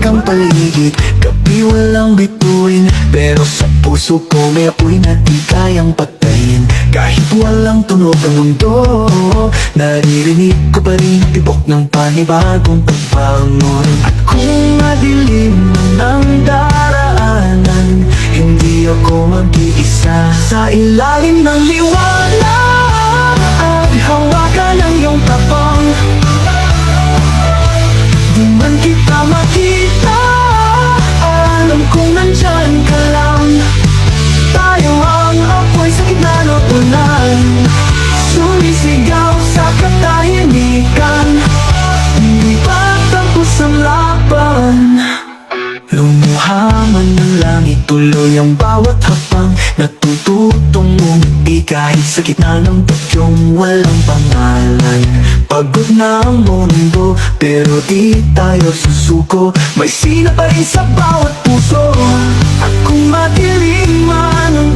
ang paligid, gabi walang bituin, pero sa puso ko may apoy na di kayang patayin. Kahit walang tunog ang mundo, naririnig ko pa rin tibok ng panibagong pagbangon. At kung madilim ang daraanan, hindi ako mag-iisa. Sa ilalim ng liwanag at hawakan ang iyong tapang, di man kita makita, alam kong nandyan ka lang. Tayo ang apoy sa gitna ng ulan, sumisigaw sa katahimikan, hindi pa tapos ang laban. Lumuha man ng langit, tuloy ang bawat hakbang, natututong umibig kahit sa gitna ng bagyong walang pangalan. Pagod na ang mundo, pero di tayo susuko, may sina pa rin sa bawat puso. At kung madilim man ang